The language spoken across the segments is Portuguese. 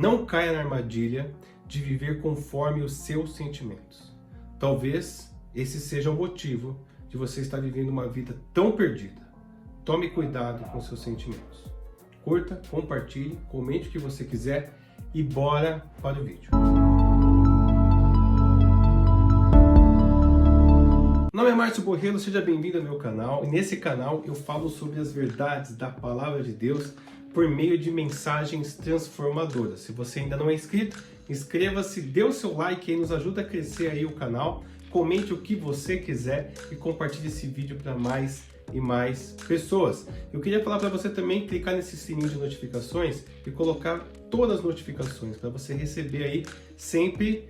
Não caia na armadilha de viver conforme os seus sentimentos. Talvez esse seja o motivo de você estar vivendo uma vida tão perdida. Tome cuidado com seus sentimentos. Curta, compartilhe, comente o que você quiser e bora para o vídeo. Meu nome é Márcio Borrello, seja bem-vindo ao meu canal. E nesse canal eu falo sobre as verdades da Palavra de Deus por meio de mensagens transformadoras. Se você ainda não é inscrito, inscreva-se, dê o seu like e nos ajuda a crescer aí o canal. Comente o que você quiser e compartilhe esse vídeo para mais e mais pessoas. Eu queria falar para você também clicar nesse sininho de notificações e colocar todas as notificações para você receber aí sempre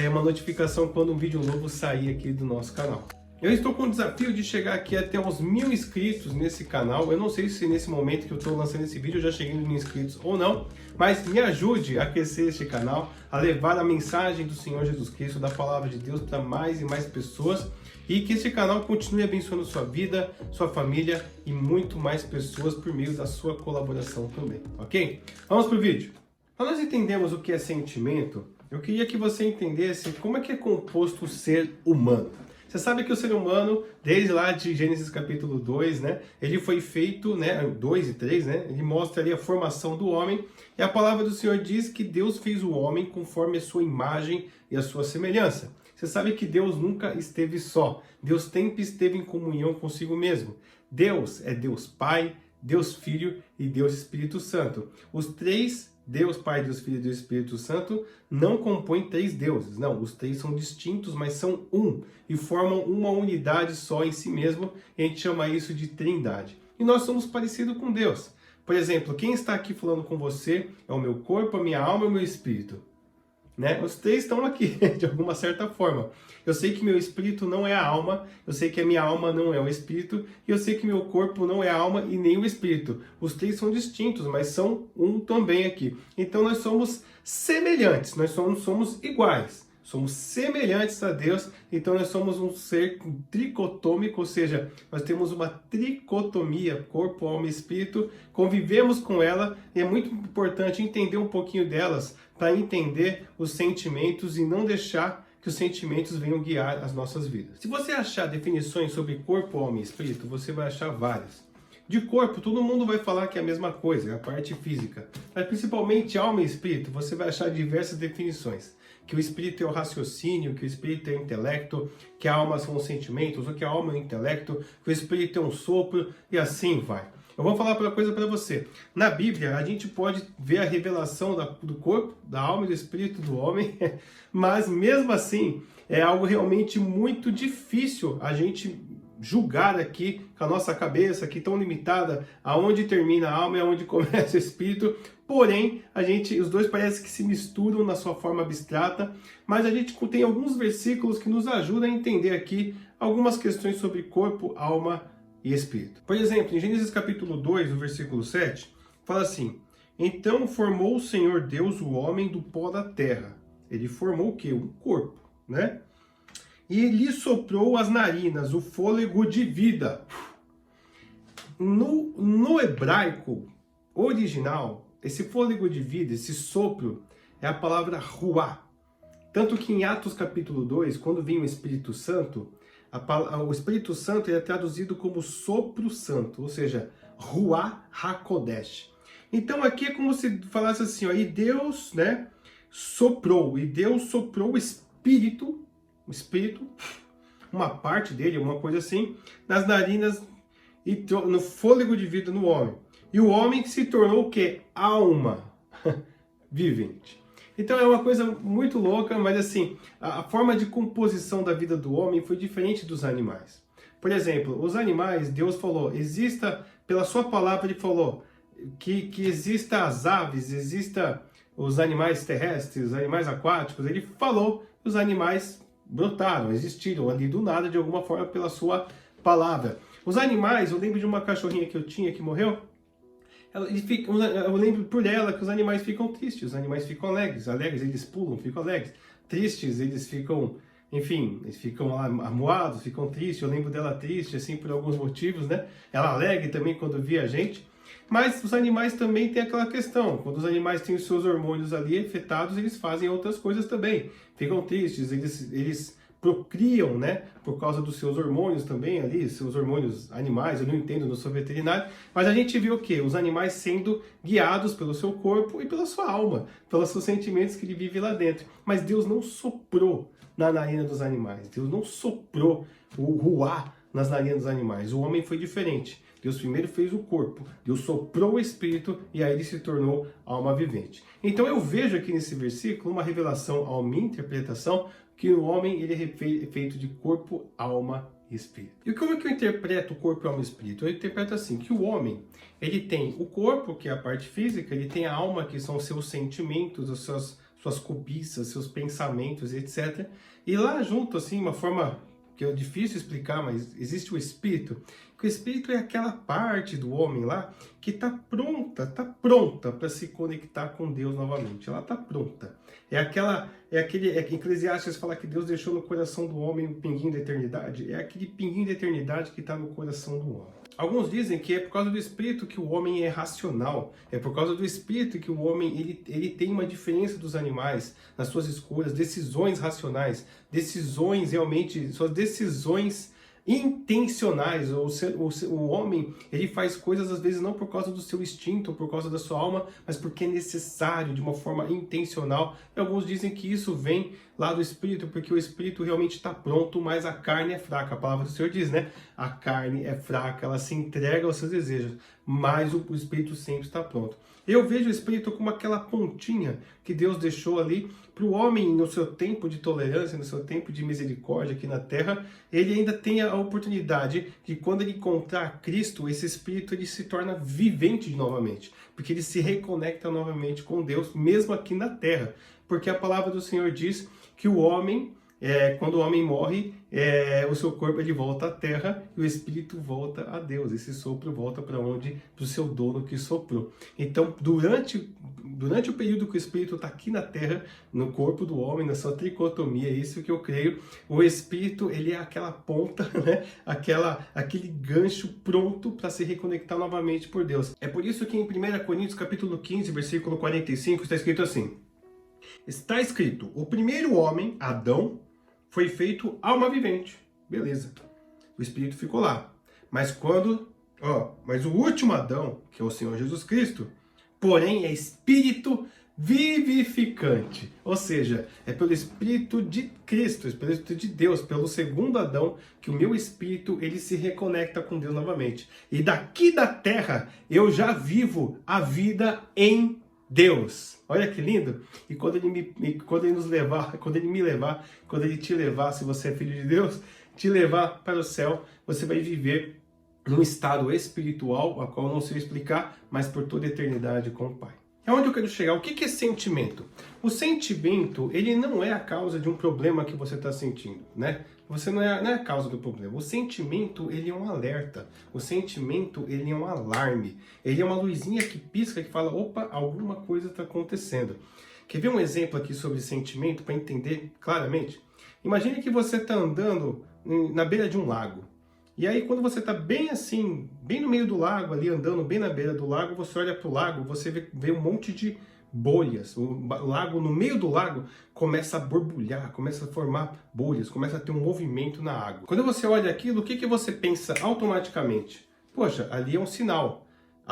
uma notificação quando um vídeo novo sair aqui do nosso canal. Eu estou com o desafio de chegar aqui até os 1000 inscritos nesse canal. Eu não sei se nesse momento que eu estou lançando esse vídeo eu já cheguei nos 1000 inscritos ou não, mas me ajude a crescer este canal, a levar a mensagem do Senhor Jesus Cristo, da Palavra de Deus para mais e mais pessoas e que este canal continue abençoando sua vida, sua família e muito mais pessoas por meio da sua colaboração também, ok? Vamos para o vídeo. Para nós entendermos o que é sentimento, eu queria que você entendesse como é que é composto o ser humano. Você sabe que o ser humano, desde lá de Gênesis capítulo 2, né, ele foi feito, 2 e 3, né, ele mostra ali a formação do homem, e a palavra do Senhor diz que Deus fez o homem conforme a sua imagem e a sua semelhança. Você sabe que Deus nunca esteve só, Deus sempre esteve em comunhão consigo mesmo. Deus é Deus Pai, Deus Filho e Deus Espírito Santo. Os três, Deus Pai, Deus Filho e Deus Espírito Santo, não compõem três deuses. Não, os três são distintos, mas são um. E formam uma unidade só em si mesmo. E a gente chama isso de trindade. E nós somos parecidos com Deus. Por exemplo, quem está aqui falando com você é o meu corpo, a minha alma e o meu espírito. Né? Os três estão aqui, de alguma certa forma. Eu sei que meu espírito não é a alma, eu sei que a minha alma não é o espírito, e eu sei que meu corpo não é a alma e nem o espírito. Os três são distintos, mas são um também aqui. Então nós somos semelhantes, nós somos iguais. Somos semelhantes a Deus, então nós somos um ser tricotômico, ou seja, nós temos uma tricotomia, corpo, alma e espírito, convivemos com ela, e é muito importante entender um pouquinho delas, para entender os sentimentos e não deixar que os sentimentos venham guiar as nossas vidas. Se você achar definições sobre corpo, alma e espírito, você vai achar várias. De corpo, todo mundo vai falar que é a mesma coisa, é a parte física. Mas principalmente alma e espírito, você vai achar diversas definições. Que o espírito é o raciocínio, que o espírito é o intelecto, que a alma são os sentimentos, ou que a alma é o intelecto, que o espírito é um sopro, e assim vai. Eu vou falar uma coisa para você. Na Bíblia, a gente pode ver a revelação do corpo, da alma e do espírito do homem, mas mesmo assim, é algo realmente muito difícil a gente julgar aqui com a nossa cabeça, aqui tão limitada, aonde termina a alma e aonde começa o espírito. Porém, os dois parecem que se misturam na sua forma abstrata, mas a gente tem alguns versículos que nos ajudam a entender aqui algumas questões sobre corpo, alma e espírito. Por exemplo, em Gênesis capítulo 2, no versículo 7, fala assim: então formou o Senhor Deus o homem do pó da terra. Ele formou o quê? Um corpo, né? E lhe soprou as narinas, o fôlego de vida. No hebraico original, esse fôlego de vida, esse sopro, é a palavra ruá. Tanto que em Atos capítulo 2, quando vem o Espírito Santo, o Espírito Santo é traduzido como sopro santo, ou seja, ruá hakodesh. Então aqui é como se falasse assim, ó, e Deus, né, soprou, e Deus soprou o Espírito, uma parte dele, uma coisa assim, nas narinas e no fôlego de vida no homem. E o homem se tornou o quê? Alma vivente. Então é uma coisa muito louca, mas assim, a forma de composição da vida do homem foi diferente dos animais. Por exemplo, os animais, Deus falou, pela sua palavra ele falou, que exista as aves, exista os animais terrestres, os animais aquáticos, ele falou, os animais brotaram, existiram ali do nada, de alguma forma, pela sua palavra. Os animais, eu lembro de uma cachorrinha que eu tinha que morreu, eu lembro por ela que os animais ficam tristes, os animais ficam alegres, eles pulam, ficam alegres, tristes, eles ficam, enfim, eles ficam lá amuados, ficam tristes, eu lembro dela triste, assim, por alguns motivos, né? Ela alegre também quando via a gente. Mas os animais também têm aquela questão, quando os animais têm os seus hormônios ali afetados, eles fazem outras coisas também. Ficam tristes, eles procriam, né, por causa dos seus hormônios também ali, seus hormônios animais, eu não entendo, não sou veterinário, mas a gente vê o quê? Os animais sendo guiados pelo seu corpo e pela sua alma, pelos seus sentimentos que ele vive lá dentro. Mas Deus não soprou na narina dos animais, Deus não soprou o ruá nas narinas dos animais. O homem foi diferente. Deus primeiro fez o corpo, Deus soprou o espírito e aí ele se tornou alma vivente. Então eu vejo aqui nesse versículo uma revelação, à minha interpretação, que o homem ele é feito de corpo, alma e espírito. E como é que eu interpreto o corpo, alma e espírito? Eu interpreto assim, que o homem ele tem o corpo, que é a parte física, ele tem a alma, que são os seus sentimentos, as suas cobiças, seus pensamentos, etc. E lá junto, assim, uma forma que é difícil explicar, mas existe o espírito, que o espírito é aquela parte do homem lá que está pronta para se conectar com Deus novamente. Ela está pronta. Eclesiastes fala que Deus deixou no coração do homem um pinguinho da eternidade. É aquele pinguinho da eternidade que está no coração do homem. Alguns dizem que é por causa do espírito que o homem é racional, é por causa do espírito que o homem ele tem uma diferença dos animais nas suas escolhas, decisões racionais, decisões realmente, suas decisões intencionais. O homem ele faz coisas às vezes não por causa do seu instinto, por causa da sua alma, mas porque é necessário, de uma forma intencional. E alguns dizem que isso vem lá do espírito, porque o espírito realmente está pronto, mas a carne é fraca. A palavra do Senhor diz, né? A carne é fraca, ela se entrega aos seus desejos, mas o espírito sempre está pronto. Eu vejo o espírito como aquela pontinha que Deus deixou ali para o homem, no seu tempo de tolerância, no seu tempo de misericórdia aqui na terra, ele ainda tem a oportunidade de, quando ele encontrar Cristo, esse espírito ele se torna vivente novamente, porque ele se reconecta novamente com Deus, mesmo aqui na terra, porque a palavra do Senhor diz que o homem, quando o homem morre, o seu corpo ele volta à terra e o espírito volta a Deus. Esse sopro volta para onde? Para o seu dono que soprou. Então, durante o período que o espírito está aqui na terra, no corpo do homem, na sua tricotomia, é isso que eu creio, o espírito ele é aquela ponta, né? Aquele gancho pronto para se reconectar novamente por Deus. É por isso que em 1 Coríntios capítulo 15, versículo 45, está escrito assim: está escrito, o primeiro homem, Adão, foi feito alma vivente. Beleza. O espírito ficou lá. Mas o último Adão, que é o Senhor Jesus Cristo, porém é espírito vivificante. Ou seja, é pelo espírito de Cristo, pelo espírito de Deus, pelo segundo Adão, que o meu espírito ele se reconecta com Deus novamente. E daqui da terra eu já vivo a vida em Deus. Olha que lindo. E quando ele te levar, se você é filho de Deus, te levar para o céu, você vai viver num estado espiritual, a qual eu não sei explicar, mas por toda a eternidade com o Pai. É onde eu quero chegar. O que é sentimento? O sentimento, ele não é a causa de um problema que você está sentindo, né? Você não é a causa do problema. O sentimento, ele é um alerta. O sentimento, ele é um alarme. Ele é uma luzinha que pisca, que fala, opa, alguma coisa está acontecendo. Quer ver um exemplo aqui sobre sentimento para entender claramente? Imagine que você está andando na beira de um lago. E aí quando você está bem assim, bem no meio do lago, ali andando bem na beira do lago, você olha para o lago, você vê um monte de bolhas. O lago, no meio do lago, começa a borbulhar, começa a formar bolhas, começa a ter um movimento na água. Quando você olha aquilo, o que você pensa automaticamente? Poxa, ali é um sinal.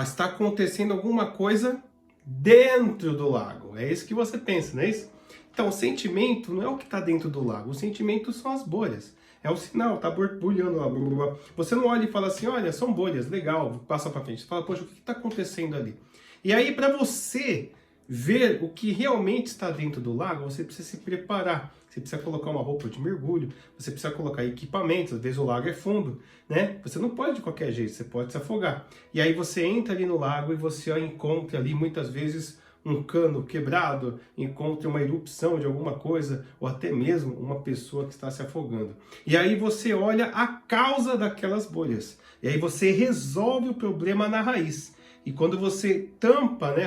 Está acontecendo alguma coisa dentro do lago. É isso que você pensa, não é isso? Então, o sentimento não é o que está dentro do lago. O sentimento são as bolhas. É o sinal, tá borbulhando lá. Blá, blá, blá. Você não olha e fala assim, olha, são bolhas, legal, passa para frente. Você fala, poxa, o que está acontecendo ali? E aí, para você ver o que realmente está dentro do lago, você precisa se preparar. Você precisa colocar uma roupa de mergulho, você precisa colocar equipamentos, às vezes o lago é fundo, né? Você não pode de qualquer jeito, você pode se afogar. E aí você entra ali no lago e você encontra ali muitas vezes um cano quebrado, encontra uma erupção de alguma coisa, ou até mesmo uma pessoa que está se afogando. E aí você olha a causa daquelas bolhas. E aí você resolve o problema na raiz. E quando você tampa, né,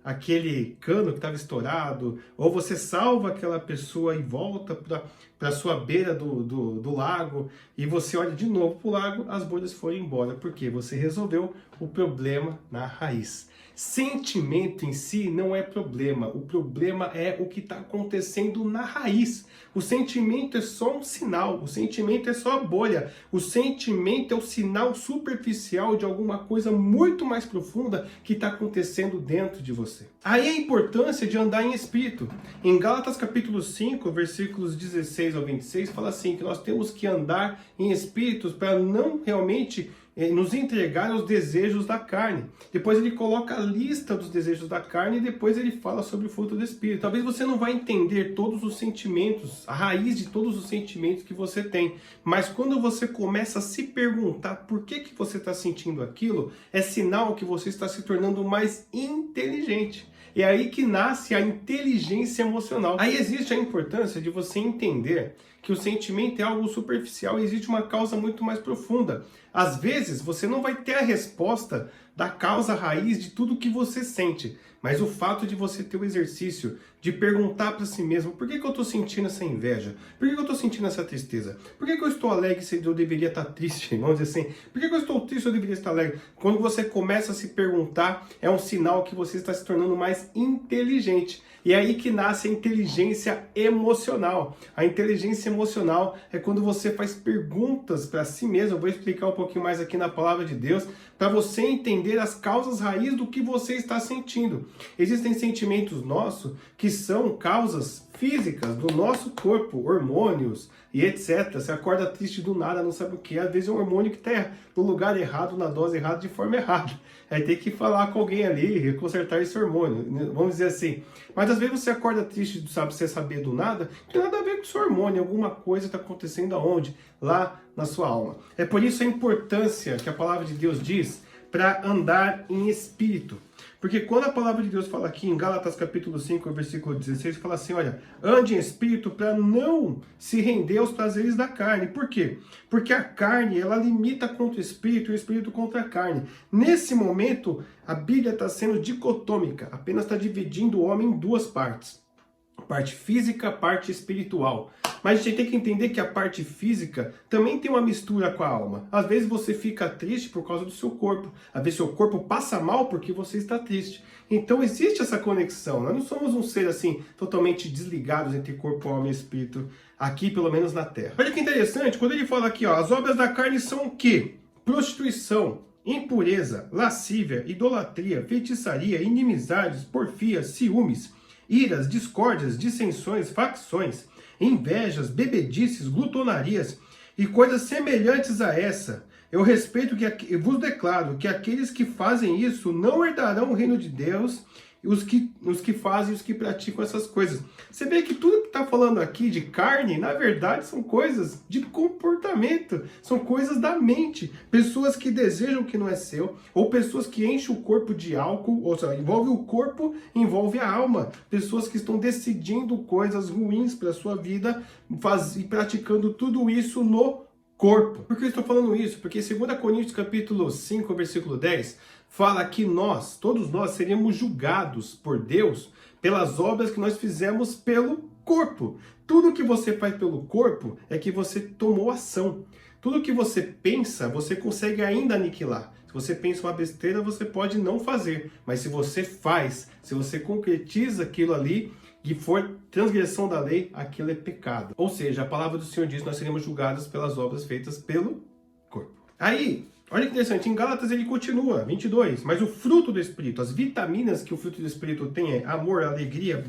aquele cano que estava estourado, ou você salva aquela pessoa e volta para a sua beira do lago, e você olha de novo para o lago, as bolhas foram embora, porque você resolveu o problema na raiz. Sentimento em si não é problema, o problema é o que está acontecendo na raiz. O sentimento é só um sinal, o sentimento é só a bolha, o sentimento é o sinal superficial de alguma coisa muito mais profunda que está acontecendo dentro de você. Aí a importância de andar em espírito. Em Gálatas capítulo 5, versículos 16 ao 26, fala assim, que nós temos que andar em espíritos para não realmente nos entregar aos desejos da carne. Depois ele coloca a lista dos desejos da carne e depois ele fala sobre o fruto do Espírito. Talvez você não vai entender todos os sentimentos, a raiz de todos os sentimentos que você tem, mas quando você começa a se perguntar por que você está sentindo aquilo, é sinal que você está se tornando mais inteligente. É aí que nasce a inteligência emocional. Aí existe a importância de você entender que o sentimento é algo superficial e existe uma causa muito mais profunda. Às vezes, você não vai ter a resposta da causa raiz de tudo que você sente, mas o fato de você ter o exercício de perguntar para si mesmo, por que eu estou sentindo essa inveja? Por que eu estou sentindo essa tristeza? Por que eu estou alegre se eu deveria estar triste? Vamos dizer assim, por que eu estou triste se eu deveria estar alegre? Quando você começa a se perguntar, é um sinal que você está se tornando mais inteligente. E é aí que nasce a inteligência emocional. A inteligência emocional é quando você faz perguntas para si mesmo. Eu vou explicar um pouquinho mais aqui na palavra de Deus, para você entender as causas raiz do que você está sentindo. Existem sentimentos nossos que são causas físicas do nosso corpo, hormônios e etc. Você acorda triste do nada, não sabe o que. Às vezes é um hormônio que está no lugar errado, na dose errada, de forma errada. Aí tem que falar com alguém ali, consertar esse hormônio, vamos dizer assim. Mas às vezes você acorda triste, sabe, você saber do nada, não tem nada a ver com o seu hormônio, alguma coisa está acontecendo aonde? Lá na sua alma. É por isso a importância que a palavra de Deus diz para andar em espírito. Porque quando a palavra de Deus fala aqui em Gálatas capítulo 5, versículo 16, fala assim, olha, ande em espírito para não se render aos prazeres da carne. Por quê? Porque a carne, ela limita contra o espírito e o espírito contra a carne. Nesse momento, a Bíblia está sendo dicotômica, apenas está dividindo o homem em duas partes. Parte física, parte espiritual. Mas a gente tem que entender que a parte física também tem uma mistura com a alma. Às vezes você fica triste por causa do seu corpo. Às vezes seu corpo passa mal porque você está triste. Então existe essa conexão. Nós não somos um ser assim, totalmente desligados entre corpo, alma e espírito, aqui pelo menos na Terra. Olha que interessante, quando ele fala aqui, ó, as obras da carne são o quê? Prostituição, impureza, lascívia, idolatria, feitiçaria, inimizades, porfias, ciúmes, iras, discórdias, dissensões, facções, invejas, bebedices, glutonarias e coisas semelhantes a essa. Eu vos declaro que aqueles que fazem isso não herdarão o reino de Deus, os que fazem, os que praticam essas coisas. Você vê que tudo que está falando aqui de carne, na verdade, são coisas de comportamento, são coisas da mente. Pessoas que desejam o que não é seu, ou pessoas que enchem o corpo de álcool, ou seja, envolve o corpo, envolve a alma. Pessoas que estão decidindo coisas ruins para a sua vida e praticando tudo isso no corpo. Por que eu estou falando isso? Porque 2 Coríntios capítulo 5, versículo 10, fala que todos nós seríamos julgados por Deus pelas obras que nós fizemos pelo corpo. Tudo que você faz pelo corpo é que você tomou ação. Tudo que você pensa, você consegue ainda aniquilar. Se você pensa uma besteira, você pode não fazer. Mas se você faz, se você concretiza aquilo ali, e for transgressão da lei, aquilo é pecado. Ou seja, a palavra do Senhor diz que nós seremos julgados pelas obras feitas pelo corpo. Aí, olha que interessante, em Gálatas ele continua, 22, mas o fruto do Espírito, as vitaminas que o fruto do Espírito tem é amor, alegria,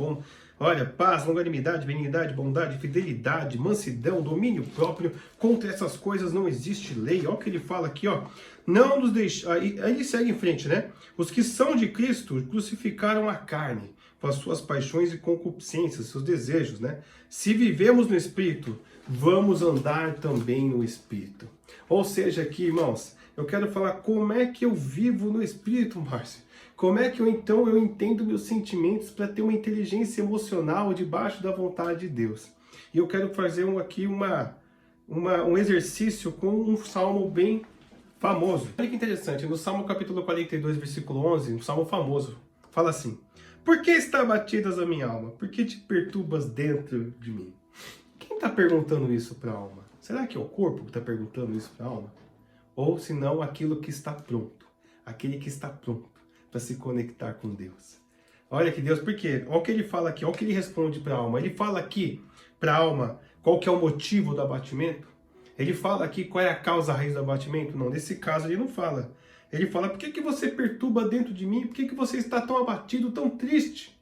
paz, longanimidade, benignidade, bondade, fidelidade, mansidão, domínio próprio. Contra essas coisas não existe lei. Olha o que ele fala aqui, ó. Não nos deixe... Aí ele segue em frente, né? Os que são de Cristo crucificaram a carne com as suas paixões e concupiscências, seus desejos, né? Se vivemos no Espírito, vamos andar também no Espírito. Ou seja, aqui, irmãos, eu quero falar como é que eu vivo no Espírito, Márcio. Como é que eu entendo meus sentimentos para ter uma inteligência emocional debaixo da vontade de Deus. E eu quero fazer aqui um exercício com um salmo bem famoso. Olha que interessante, no Salmo capítulo 42, versículo 11, um salmo famoso, fala assim: Por que está abatidas a minha alma? Por que te perturbas dentro de mim? Quem está perguntando isso para a alma? Será que é o corpo que está perguntando isso para a alma? Ou se não, aquilo que está pronto. Aquele que está pronto para se conectar com Deus. Olha que Deus, por quê? Olha o que ele fala aqui, olha o que ele responde para a alma. Ele fala aqui para a alma qual que é o motivo do abatimento. Ele fala aqui qual é a causa raiz do abatimento. Não, nesse caso ele não fala. Ele fala, por que você perturba dentro de mim? Por que você está tão abatido, tão triste?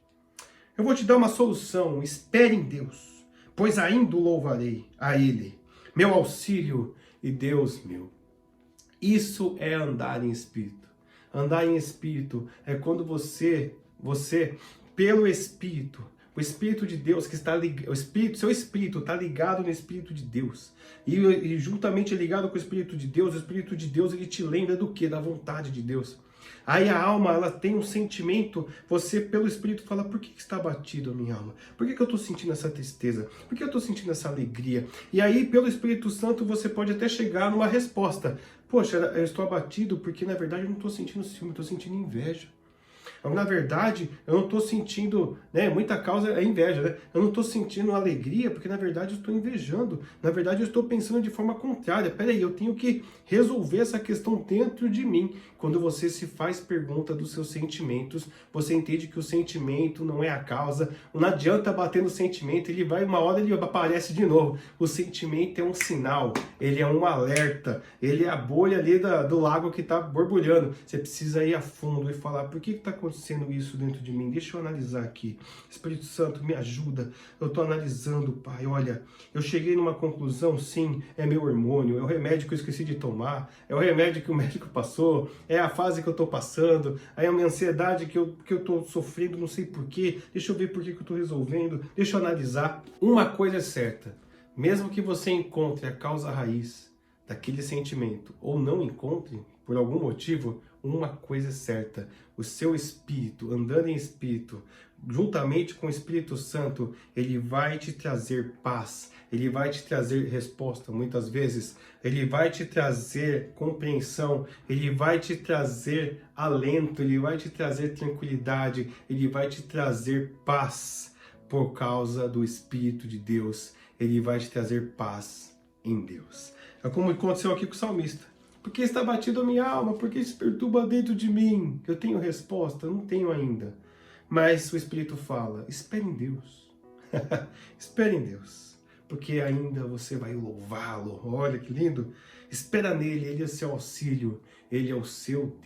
Eu vou te dar uma solução. Espere em Deus, pois ainda o louvarei a Ele, meu auxílio e Deus meu. Isso é andar em espírito. Andar em espírito é quando você pelo Espírito, o Espírito de Deus que está ligado, seu Espírito está ligado no Espírito de Deus. E juntamente ligado com o Espírito de Deus ele te lembra do quê? Da vontade de Deus. Aí a alma, ela tem um sentimento, você pelo Espírito fala, por que está abatido a minha alma? Por que eu estou sentindo essa tristeza? Por que eu estou sentindo essa alegria? E aí, pelo Espírito Santo, você pode até chegar numa resposta. Poxa, eu estou abatido porque, na verdade, eu não estou sentindo ciúme, estou sentindo inveja. Na verdade, eu não estou sentindo, muita causa é inveja, né? Eu não estou sentindo alegria porque, na verdade, eu estou invejando. Na verdade, eu estou pensando de forma contrária. Peraí, eu tenho que resolver essa questão dentro de mim. Quando você se faz pergunta dos seus sentimentos, você entende que o sentimento não é a causa. Não adianta bater no sentimento, ele vai, uma hora ele aparece de novo. O sentimento é um sinal, ele é um alerta, ele é a bolha ali do lago que está borbulhando. Você precisa ir a fundo e falar, por que está acontecendo isso dentro de mim? Deixa eu analisar aqui. Espírito Santo, me ajuda. Eu estou analisando, Pai. Olha, eu cheguei numa conclusão, sim, é meu hormônio, é o remédio que eu esqueci de tomar, é o remédio que o médico passou, é a fase que eu estou passando, aí é a minha ansiedade que eu estou sofrendo, não sei porquê, deixa eu ver por que eu estou resolvendo, deixa eu analisar. Uma coisa é certa, mesmo que você encontre a causa raiz daquele sentimento, ou não encontre, por algum motivo, uma coisa é certa, o seu espírito, andando em espírito, juntamente com o Espírito Santo, ele vai te trazer paz, ele vai te trazer resposta, muitas vezes, ele vai te trazer compreensão, ele vai te trazer alento, ele vai te trazer tranquilidade, ele vai te trazer paz por causa do Espírito de Deus, ele vai te trazer paz em Deus. É como aconteceu aqui com o salmista. Por que está batido a minha alma? Por que se perturba dentro de mim? Eu tenho resposta? Não tenho ainda. Mas o Espírito fala, espere em Deus. Espere em Deus. Porque ainda você vai louvá-lo. Olha que lindo. Espera nele, ele é seu auxílio. Ele é o seu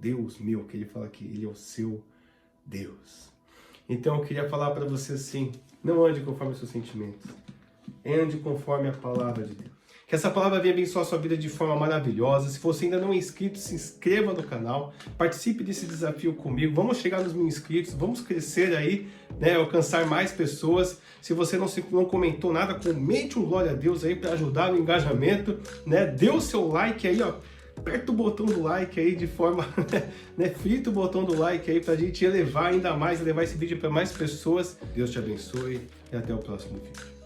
Deus meu, que ele fala aqui. Ele é o seu Deus. Então eu queria falar para você assim, não ande conforme os seus sentimentos. Ande conforme a palavra de Deus. Que essa palavra venha abençoar a sua vida de forma maravilhosa. Se você ainda não é inscrito, se inscreva no canal. Participe desse desafio comigo. Vamos chegar nos 1000 inscritos. Vamos crescer aí, alcançar mais pessoas. Se você não comentou nada, comente um glória a Deus aí para ajudar no engajamento. Dê o seu like aí, ó. Aperta o botão do like aí de forma, frita o botão do like aí pra gente elevar ainda mais, levar esse vídeo para mais pessoas. Deus te abençoe e até o próximo vídeo.